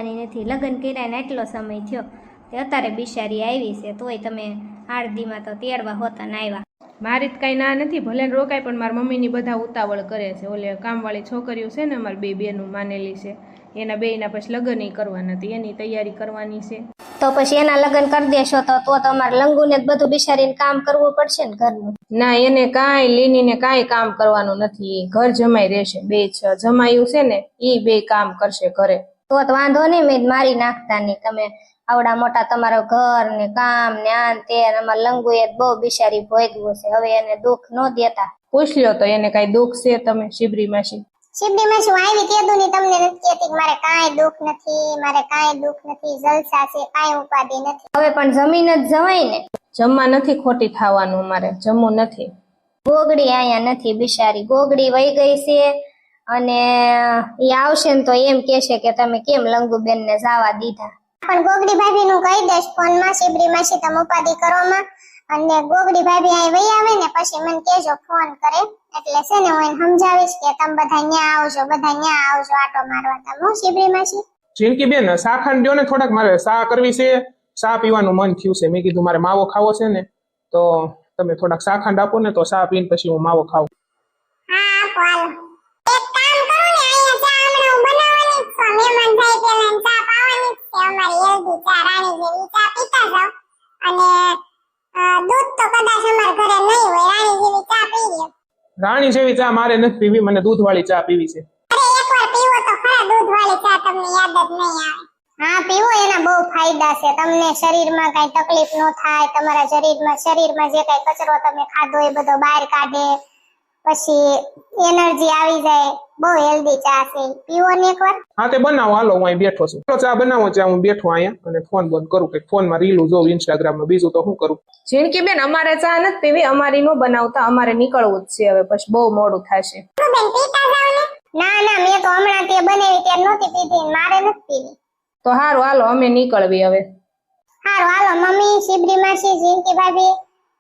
આવવાની નથી. લગ્ન કર્યા ને એટલો સમય થયો તે અત્યારે બિચારી આવી છે, તોય તમે આરદીમાં તો તેડવા હોતા ને આવ્યા. મારી જ કાંઈ ના નથી, ભલે ને રોકાય, પણ મારા મમ્મીની બધા ઉતાવળ કરે છે. ઓલે કામવાળી છોકરીઓ છે ને અમારી બે બેનું માનેલી છે, એના બેયના પછી લગ્ન કરવાના હતી, એની તૈયારી કરવાની છે. તો પછી એના લગ્ન કરી દેશો તો તમારે લંગુને જ બધું બિચારીને કામ કરવું પડશે ને ઘરનું. ના, એને કાંઈ લીનીને કાંઈ કામ કરવાનું નથી, ઘર જમાઈ રહેશે. બે જમાયું છે ને એ બે કામ કરશે ઘરે. તો વાંધો નહીં, મેં મારી નાખતા નહીં. તમે આવડા મોટા તમારો ઘર ને કામ ને આન તે, અમારે લંગુએ બહુ બિચારી ભોગવું છે, હવે એને દુઃખ ન દેતા. પૂછ લ્યો તો એને કાંઈ દુઃખ છે? તમે શિબરી માસી શું આવી કીધું ને તમને નથી કહેતી મારે કાંઈ દુઃખ નથી, મારે કાંઈ દુઃખ નથી, જલસા છે, કાંઈ ઉપાધિ નથી. હવે પણ જમીન જ જવાય ને. જમવા નથી ખોટી થવાનું, મારે જમવું નથી. ગોગડી અહીંયા નથી બિચારી, ગોગડી વહી ગઈ છે અને એ આવશે ને તો એમ કહેશે કે તમે કેમ લંગુબેન ને જવા દીધા. પણ ગોગડી ભાભી નું કહી દેશ ફોન માં, શિબરી માસી તમે ઉપાધિ કરો માં, અને ગોગડી ભાભી અહીં વહી આવે ને પછી મને કહેજો ફોન કરે, એટલે છે ને હું એને સમજાવીશ કે તમે બધા ન્યા આવજો, બધા ન્યા આવજો આટો મારવા. તમે શિબરી માસી જિંદગી બેન સા ખાંડ દો ને થોડાક, મારે સા કરવી છે, સા પીવાનું મન થયું છે. મેં કીધું મારે માવો ખાવો છે ને, તો તમે થોડાક સા ખાંડ આપો ને, તો સા પીને પછી હું માવો ખાઉં. હા આપો હાલો. એક કામ કરો ને, અહીંયા ચા હમણાં હું બનાવવાની જ છું, મહેમાન થાય પેલા ચા પાવાની જ છે. અમારી હેલ્ધી ચા રાણી જેવી ચા પીતા જાવ, અને દૂધ તો કદાચ અમારા ઘરે નહીં હોય, રાણી જેવી ચા પી લ્યો. રાણી જેવી ચા મારે નથી પીવી, મને દૂધ વાળી ચા પીવી છે. અરે એકવાર પીવો તો ખરા દૂધ વાળી ચા, તમને યાદ જ નહીં આવે. હા પીવો, એના બહુ ફાયદા છે. તમને શરીરમાં કઈ તકલીફ ન થાય, તમારા શરીરમાં જે કઈ કચરો તમે ખાધો એ બધો બહાર કાઢે, પછી એનર્જી આવી જાય. બહુ હેલ્ધી ચા છે, પીવો ને એકવાર. હા તે બનાવો, હાલો હું અહીં બેઠો છું. ચા બનાવો, ચા હું બેઠો અહીંયા અને ફોન બંધ કરું, કે ફોનમાં રીલું જોઉં ઇન્સ્ટાગ્રામમાં, બીજું તો શું કરું. જિંદગી બેન અમારે ચા નથી પીવી, અમારી નો બનાવતા, અમારે નીકળવું જ છે હવે, પછી બહુ મોડું થશે. બેન પીતા જાવ ને. ના ના, મેં તો હમણાં તે બનાવી ત્યારે નહોતી પીધી, મારે નથી પીવી. તો હારું હાલો, અમે નીકળવી હવે. હારું હાલો, મમ્મી, શિબરી માસી, જિંદગી ભાભી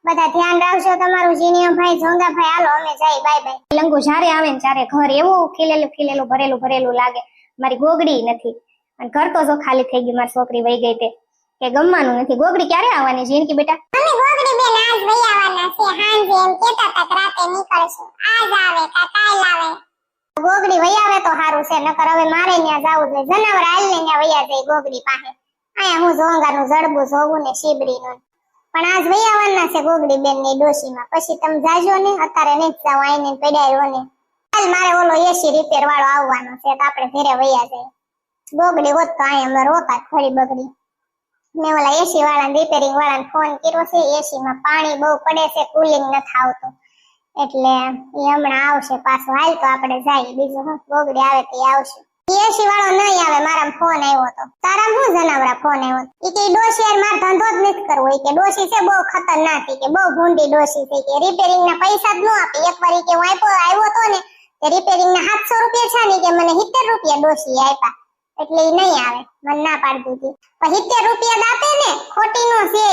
બધા ધ્યાન રાખજો તમારું, જીનિયો ભાઈ, જોંગા ભાઈ, હાલો અમે જઈ, બાય બાય. લંગુ જ્યારે આવે ને ત્યારે ઘર એવું ખીલેલું ભરેલું લાગે. મારી ગોગડી નથી અને ઘર તો જો ખાલી થઈ ગયું, મારી છોકરી વહી ગઈ તે કે ગમવાનું નથી. ગોગડી ક્યારે આવવાની જિંદગી બેટા? મમ્મી ગોગડી બેન આજ વહી આવવાના છે, હાંજે એમ કહેતા હતા કે રાતે નીકળશું, આજ આવે કા કાલ આવે. ગોગડી વહી આવે તો સારું છે, નકર હવે મારે ત્યાં જાવું જોઈએ. જનાવર આલને ત્યાં વયા જાય ગોગડી પાસે, અહીંયા હું જોંગાનું જડબું જોવું ને શિબરીનું. પણ આજ વહી આવવાના છે ગોગડી બેન ની ડોશીમાં, પછી તમે જાજો ને, અત્યારે નહીં જાવ, આઈને પડ્યા ને. કાલ મારે ઓલો એસી રિપેર વાળો આવવાનો છે, તો આપણે ઘરે વયા જાય. ગોગડી હોત તો અહીંયા અમે રોકાત ખરી બગડી. મેં ઓલા એસી વાળાને રિપેરિંગ વાળાને ફોન કર્યો છે, એસી માં પાણી બહુ પડે છે, કુલિંગ નથી આવતું, એટલે એ હમણાં આવશે પાછો. હાલ તો આપણે જઈએ, બીજું હું ગોગડી આવે તે આવશે. એસી વાળો નહીં આવે, મારા ફોન આવ્યો તો. તારા શું જનાવરા ફોન આવ્યો? ઈ કે ડોશી યાર માર ધંધો જ નથી કરવો, ઈ કે ડોશી છે બહુ ખતરનાક, કે બહુ ભૂંડી ડોશી છે, કે રિપેરિંગ ના પૈસા જ ન આપે. એકવાર ઈ કે હું આવ્યો તો ને, તે રિપેરિંગ ના 700 રૂપિયા છે ને, કે મને 70 રૂપિયા ડોશી આપ્યા, એટલે ઈ નહીં આવે, મને ના પાડી દીધી. પણ 70 રૂપિયા આપે ને, ખોટી નો છે.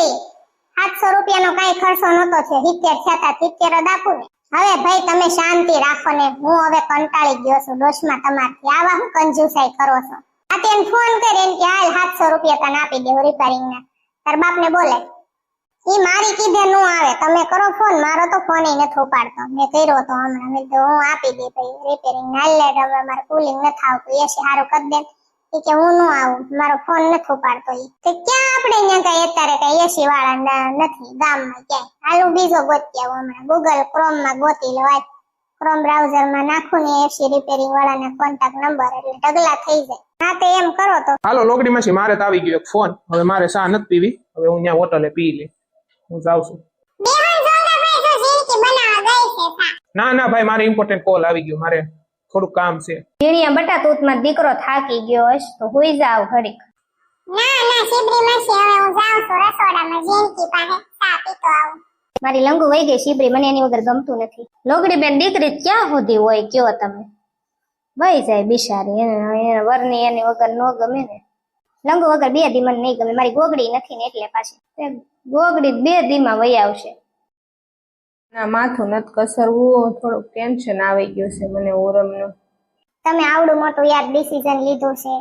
700 રૂપિયાનો કઈ ખર્ચો નતો છે, 70 છતાં 70 જ આપું ને. હવે ભાઈ તમે શાંતિ રાખો ને, હું હવે કંટાળી ગયો છું ડોશમાં તમારથી. આવા હું કંજુસાઈ કરો છો? આ તેને ફોન કરે કે હાલ 700 રૂપિયા તને આપી દેવું રિપેરિંગ ના. તાર બાપને બોલે, ઈ મારી કીધે નો આવે, તમે કરો ફોન. મારો તો ફોન ય નથી ઉપાડતો, મેં કર્યો તો હમણાં, મેં કીધું હું આપી દે ભાઈ રિપેરિંગ ના. લે હવે મારે કુલિંગ નથી આવતું, એસી હારું કરી દે. ઈ કે હું નો આવું, મારો ફોન નથી ઉપાડતો. ઈ તો ક્યાં આપણે અહીંયા કઈ અત્યારે કઈ એસી વાળા નથી ગામમાં ક્યાંય. હાલું બીજો ગોતી આવું હમણાં, ગૂગલ ક્રોમ માં ગોતી લેવાય. ક્રોમ બ્રાઉઝર માં નાખું ને એસી રિપેરિંગ વાળાના કોન્ટેક્ટ નંબર, એટલે ઢગલા થઈ જાય. હા તે એમ કરો તો. હાલો લોગડી માસી, મારે તો આવી ગયો એક ફોન, હવે મારે સા નથી પીવી, હવે હું ત્યાં હોટલે પી લે, હું જાઉં છું. ના ના ભાઈ, મારે ઇમ્પોર્ટન્ટ કોલ આવી ગયો, મારે થોડું કામ છે. ઝીણિયા બટા તું દીકરો થાકી ગયો હશ તો હોઈ જાવ ઘડીક. ના ના શિબરી માસી, હવે હું જાઉં છું રસોડામાં, જીનકી પાસે ચા પીતો આવું. મારી લંગુ વહી ગઈ શિબરી, મને એની વગર ગમતું નથી. લોગડી બેન દીકરી ક્યાં સુધી હોય કયો તમે? વહી જાય બિચારી, એને વરની એની વગર ન ગમે ને. લંગુ વગર 2 દી મને નહીં ગમે, મારી ગોગડી નથી ને એટલે પાછી ગોગડી 2 દીમાં વહી આવશે. ના માથું નથી કસરવું, થોડુંક ટેન્શન આવી ગયું છે મને ઓરમનું. તમે આવડું મોટું યાર ડિસિઝન લીધું છે,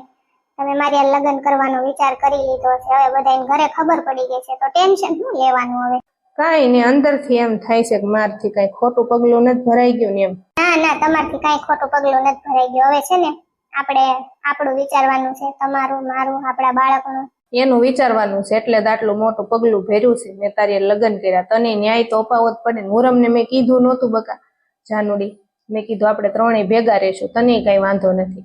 તમે મારી હારે લગ્ન કરવાનો વિચાર કરી લીધો છે, હવે બધાને ઘરે ખબર પડી ગઈ છે, તો ટેન્શન શું લેવાનું હવે? કાંઈ ને અંદરથી એમ થાય છે કે મારથી કઈ ખોટું પગલું નથી ભરાઈ ગયું ને એમ. ના ના, તમારથી કઈ ખોટું પગલું નથી ભરાઈ ગયું. હવે છે ને આપણે આપણું વિચારવાનું છે, તમારું મારું આપણા બાળકનું. એનું વિચારવાનું છે એટલે જ આટલું મોટું પગલું ભર્યું છે. મેં તારી લગ્ન કર્યા, તને ન્યાય તો અપાવવો જ પડે ને. મુરમને મેં કીધું નહોતું બકા જાનુડી, મેં કીધું આપણે ત્રણેય ભેગા રહેશું, તને કઈ વાંધો નથી,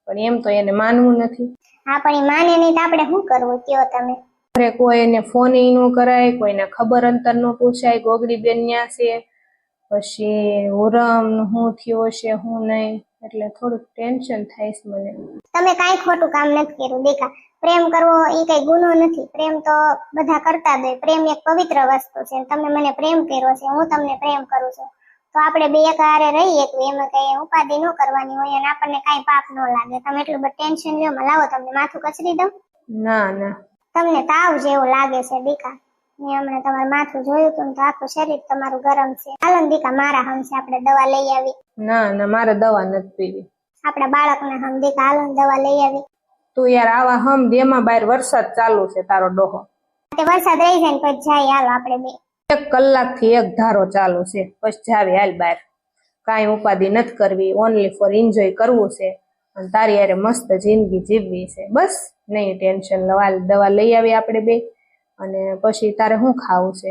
પણ એમ તો એને માનવું નથી. હા પણ એ માને નહીં તો આપણે શું કરવું કયો તમે? ઘરે કોઈ એને ફોન ન કરાય, કોઈને ખબર અંતર ન પૂછાય, ગોગડી બેન ન્યા છે, પછી હુરમ શું થયો છે શું નહીં, એટલે થોડુંક ટેન્શન થાય છે મને. તમે કાંઈ ખોટું કામ નથી કર્યું દેખા. પ્રેમ કરવો એ કઈ ગુનો નથી, પ્રેમ તો બધા કરતા જ હોય. પ્રેમ એક પવિત્ર વસ્તુ છે. તમે મને પ્રેમ કર્યો છે, હું તમને પ્રેમ કરું છું, તો આપણે બે એકહારે રહી એકવી, એમાં કઈ ઉપાધિ ન કરવાની હોય અને આપણને કાંઈ પાપ ન લાગે. તમે એટલું બધું ટેન્શન લ્યો, લાવો તમને માથું કચરી દઉં. ના ના, તમને તાવ જેવું લાગે છે દીકા. મેં હમણાં તમારું માથું જોયું હતું ને તો આખું શરીર તમારું ગરમ છે. હાલો ને દીકા, મારા હમશે આપણે દવા લઈ આવી. ના ના, મારે દવા નથી પીવી. આપણા બાળકને હમ દીકા, હાલો ને દવા લઈ આવી. તું યાર આવા હમ દેમાં બહાર વરસાદ ચાલુ છે તારો ડોહો. તે વરસાદ રહી જાય ને પછી જાય. હાલો આપણે બે 1 કલાકથી 1 ધારો ચાલુ છે, પછી જાવી હાલ બહાર. કાંઈ ઉપાધિ નથી કરવી, ઓનલી ફોર એન્જોય કરવું છે અને તારી યારે મસ્ત જિંદગી જીવવી છે. બસ નહીં ટેન્શન લવાલ, દવા લઈ આવી આપણે બે, અને પછી તારે શું ખાવું છે?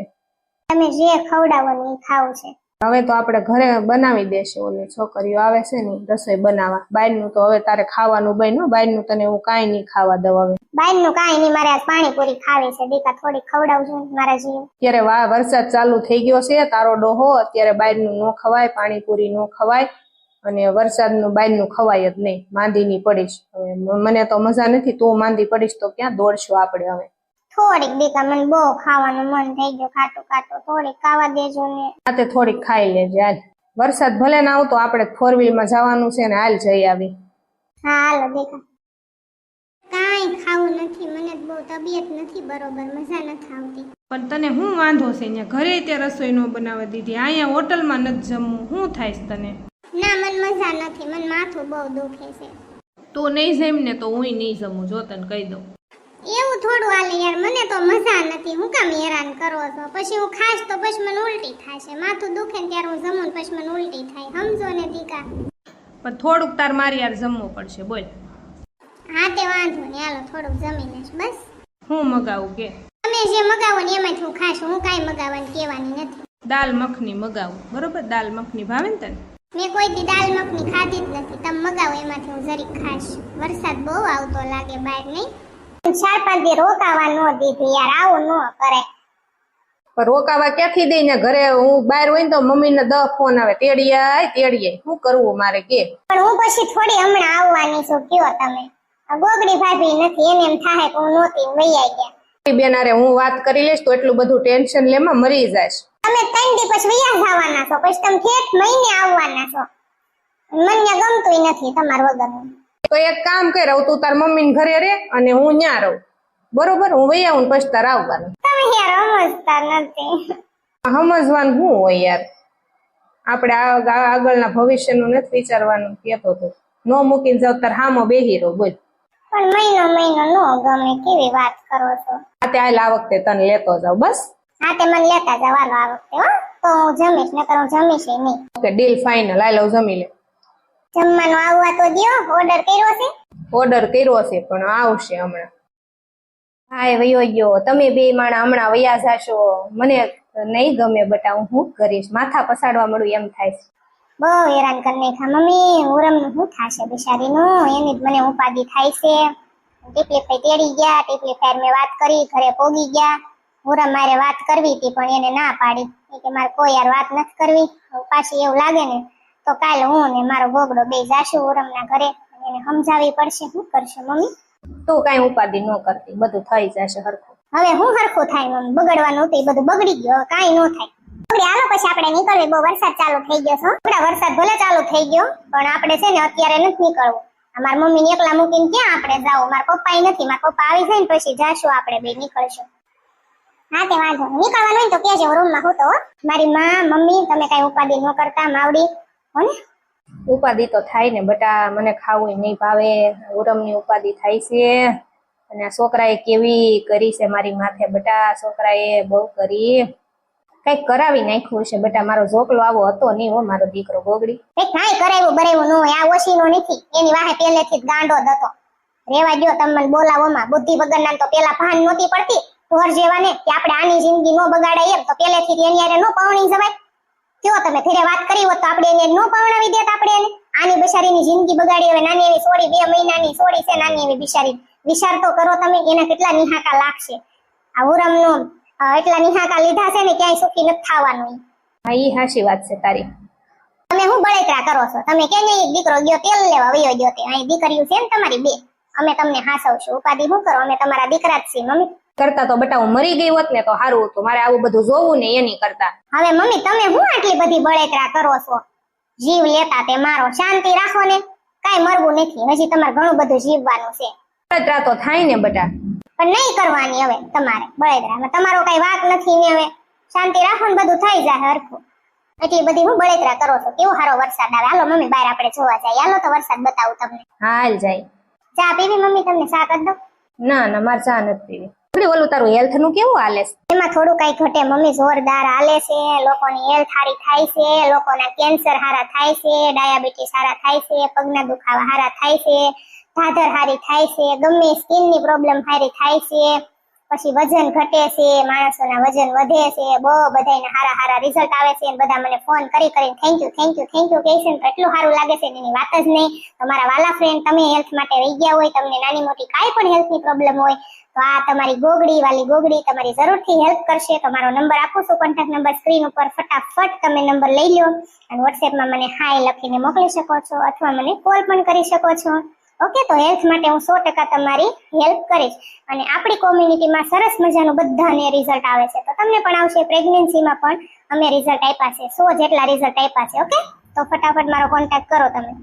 તમે જે ખવડાવો ને એ ખાવું છે. હવે તો આપણે ઘરે બનાવી દેશે. ઓલી છોકરીઓ આવે છે ને રસોઈ બનાવવા. બહારનું તો હવે તારે ખાવાનું બન્યું, બહારનું તને હું કાંઈ નહીં ખાવા દઉં હવે. બહારનું કાંઈ નહીં, મારે આજ પાણીપુરી ખાવી છે દીકા, થોડી ખવડાવજો ને મારા જીવ. અત્યારે વરસાદ ચાલુ થઈ ગયો છે, તારો ડોહો અત્યારે બહારનું ન ખવાય, પાણીપુરી ન ખવાય, અને વરસાદનું બહારનું ખવાય જ નહીં. માંદી ની પડીશ. હવે મને તો મજા નથી, તું માંદી પડીશ તો ક્યાં દોડશું આપણે હવે? થોડીક દીકા, મને બહુ ખાવાનું મન થઈ ગયું, ખાટું ખાટું. થોડીક ખાવા દેજો ને. રાતે થોડીક ખાઈ લેજે હાલ. વરસાદ ભલે ના આવતો, આપણે 4 વ્હીલમાં જવાનું છે ને, હાલ જઈ આવી. હા હાલો દીકા. કાંઈ ખાવું નથી, મને બહુ તબિયત નથી બરોબર, મજા નથી આવતી. પણ તને શું વાંધો છે? અહીંયા ઘરે તે રસોઈ ન બનાવવા દીધી, અહીંયા હોટલમાં નથી જમવું, શું થાય છે તને? ના, મને મજા નથી, મને માથું બહુ દુખે છે. તું નહીં જમ ને તો હું નહીં જમું, જો તને કહી દઉં. એવું થોડું હાલે યાર, મને તો મજા નથી. હું કામ હેરાન કરો છો? પછી હું ખાઈશ તો પછી મને ઉલટી થશે. માથું દુખે ને ત્યારે હું જમું પછી મને ઉલટી થાય, સમજો ને દીકા? પણ થોડુંક તાર મારી યાર જમવું પડશે, બોલ. હા તે વાંધો નહીં, હાલો થોડુંક જમી લઈશ બસ. હું મગાવું કે? તમે જે મગાવો ને એમાંથી હું ખાઈશ, હું કાંઈ મગાવવાની કહેવાની નથી. દાલ મખની મગાવું, બરોબર? દાલ મખની ભાવે ને તને? મેં કોઈ દી દાલ મખની ખાધી જ નથી. તમે મગાવો એમાંથી હું જરીક ખાઈશ. વરસાદ બહુ આવતો લાગે બહાર, નહીં? 4-5 દી રોકાવા ન દીધી યાર, આવું ન કરે. પણ રોકાવા ક્યાંથી દઈને? ઘરે હું બહાર હોય ને તો મમ્મીને 10 ફોન આવે, તેડીએ આય તેડીએ. શું કરવું મારે કે? પણ હું પછી થોડી હમણાં આવવાની છું, કયો તમે? ગોગડી ભાભી નથી, એને એમ થાય કે હું નહોતી વહી આવી ગયા. બેન અરે હું વાત કરી લઈશ તો એટલું બધું ટેન્શન લેમાં મરી જાય. તમે 3 દી પછી વયા જવાના છો, પછી તમે ઠેઠ મહિને આવવાના છો. મને ગમતું નથી તમાર વગરનું. તો એક કામ કર, તું તાર મમ્મી ઘરે રે અને હું ન્યા રહું, બરોબર? હું વહી આવું પછી તાર આવવાનું. તમે યાર સમજતા નથી. સમજવાનું શું હોય યાર? આપણે આગળના ભવિષ્યનું નથી વિચારવાનું કેતો તો. નો મૂકીને જાવ તાર હામો બેહી રહો, બોલ. પણ મહિનો નો ગમે, કેવી વાત કરો છો? આતે હાલ આ વખતે તને લેતો જાવ બસ. હા તે મને લેતા જવાનો આ વખતે, હો? તો હું જમીશ, નકર હું જમીશ નહીં. Okay, deal final. હાલ હું જમી લે. જમવાનું આવવા તો દ્યો. ઓર્ડર કર્યો છે? ઓર્ડર કર્યો છે પણ આવશે હમણાં. હાય વયો ગયો. તમે બે માણા હમણાં વયા જાશો, મને નહીં ગમે બટા. હું શું કરીશ? માથા પસાડવા મળું એમ થાય છે. બહુ હેરાન કરી નાખ્યા મમ્મી. ઉરમનું શું થશે બિચારીનું? એની જ મને ઉપાધિ થાય છે. ટીપલીફાઈ તેડી ગયા, ટીપલીફાઈ મેં વાત કરી, ઘરે પોગી ગયા. ઉરમ મારે વાત કરવી હતી પણ એને ના પાડી કે મારે કોઈ યાર વાત નથી કરવી. પાછી એવું લાગે ને તો કાલે હું ને મારો ગોગડો બે જાશું ઉરમના ઘરે, એને સમજાવવી પડશે. શું કરશે મમ્મી? તું કઈ ઉપાધિ ન કરતી, બધું થઈ જશે હરખું. હવે હું હરખું થાય મમ્મી? બગડવાનું હતું એ બધું બગડી ગયો, હવે કાંઈ ન થાય. હાલો પછી આપણે નીકળવી, બહુ વરસાદ ચાલુ થઈ ગયો છે. વરસાદ ભલે ચાલુ થઈ ગયો પણ આપણે છે ને અત્યારે નથી નીકળવું. મારા મમ્મી ને એકલા મૂકીને ક્યાં આપણે જાવ? મારા પપ્પા નથી, મારા પપ્પા આવી જાય ને પછી જાશું આપણે બે, નીકળશું. હા તે વાંધો નીકળવાનું હોય તો કેજો, રૂમમાં હું તો. મારી માં મમ્મી તમે કઈ ઉપાધિ ન કરતા, માવડી હો ને? ઉપાધિ તો થાય ને બટા, મને ખાવું નહીં ભાવે, ઉરમની ઉપાધિ થાય છે. અને આ છોકરાએ કેવી કરી છે મારી માથે બટા, છોકરાએ બહુ કરી. કઈક કરાવી નાખ્યું છે બટા, મારો ઝોકલો આવો હતો નહીં હો મારો દીકરો ગોગડી. એ કાંઈ કરાવ્યું બરાવ્યું ન હોય, આ ઓશીનો નથી, એની વાહે પહેલેથી જ ગાંડો જ હતો. રેવા દ્યો તમે મને બોલાવોમાં, બુદ્ધિ વગરના તો પેલા ભાન નહોતી પડતી ઢોર જેવાને કે આપણે આની જિંદગી નો બગાડાય એમ, તો પહેલેથી જ એની હારે નો પાવણી જવાય. કયો તમે ઘરે વાત કરી હોત તો આપણે એને નો પાવણાવી દેત. આપણે એને આની બિચારીની જિંદગી બગાડી. હવે નાની એવી સોડી, 2 મહિનાની સોડી છે નાની એવી બિચારી. વિચાર તો કરો તમે, એના કેટલા નિહાકા લાગશે. આ ઉરમનો એટલા નિહાકા લીધા છે ને, ક્યાંય સુખી નથી થવાનું. હા ઈ હાચી વાત છે તારી. તમે હું બળેતરા કરો છો? તમે કે નહીં દીકરો ગયો તેલ લેવા વયો ગયો તે, અહીં દીકરીઓ છે ને તમારી 2, અમે તમને હાસવશું. ઉપાધિ શું કરો, અમે તમારા દીકરા જ છીએ મમ્મી. કરતા તો બટા હું મરી ગઈ હોત ને તો સારું હતું, મારે આવું બધું જોવું ને એની કરતા. હવે મમ્મી તમે હું આટલી બધી બળેતરા કરો છો? જીવ લેતા તે મારો, શાંતિ રાખો ને, કાંઈ મરવું નથી, હજી તમારે ઘણું બધું જીવવાનું છે. બળતરા તો થાય ને બટા. પણ નહીં કરવાની હવે તમારે બળેતરા, તમારો કઈ વાક નથી ને. હવે શાંતિ રાખો ને, બધું થઈ જાય હરખું. એટલી બધી હું બળેતરા કરો છો? કેવો સારો વરસાદ આવે, હાલો મમ્મી બહાર આપણે જોવા જાય. હાલો તો વરસાદ બતાવું તમને. હાલ જાય. ચા પીવી મમ્મી? તમને ચા કરી દઉં? ના ના મારે ચા નથી પીવી. ઓલું તારું હેલ્થ નું કેવું હાલે છે? એમાં થોડું કઈ ઘટે મમ્મી, જોરદાર હાલે છે. લોકોની હેલ્થ સારી થાય છે, લોકોના કેન્સર હારા થાય છે, ડાયાબિટીસ હારા થાય છે, પગના દુખાવા હારા થાય છે, ધાધર હારી થાય છે, ગમે સ્કિનની પ્રોબ્લેમ હારી થાય છે, પછી વજન ઘટે છે, માણસોના વજન વધે છે, બહુ બધાને હારા હારા રિઝલ્ટ આવે છે. બધા મને ફોન કરી કરીને થેન્ક યુ કહે છે ને, તો એટલું સારું લાગે છે એની વાત જ નહીં. તમારા વાલા ફ્રેન્ડ તમે હેલ્થ માટે રહી ગયા હોય, તમને નાની મોટી કાંઈ પણ હેલ્થની પ્રોબ્લેમ હોય તો આ તમારી ગોગડી, વાલી ગોગડી તમારી જરૂરથી હેલ્પ કરશે. તમારો નંબર આપું છું, કોન્ટેક્ટ નંબર સ્ક્રીન ઉપર, ફટાફટ તમે નંબર લઈ લો અને વોટ્સએપમાં મને હાય લખીને મોકલી શકો છો, અથવા મને કોલ પણ કરી શકો છો. ઓકે, તો હેલ્થ માટે હું 100% તમારી હેલ્પ કરીશ. અને આપણી કોમ્યુનિટીમાં સરસ મજાનું બધાને રિઝલ્ટ આવે છે, તો તમને પણ આવશે. પ્રેગ્નન્સીમાં પણ અમે રિઝલ્ટ આપ્યા છે, 100 જેટલા રિઝલ્ટ આપ્યા છે. ઓકે, તો ફટાફટ મારો કોન્ટેક્ટ કરો તમે.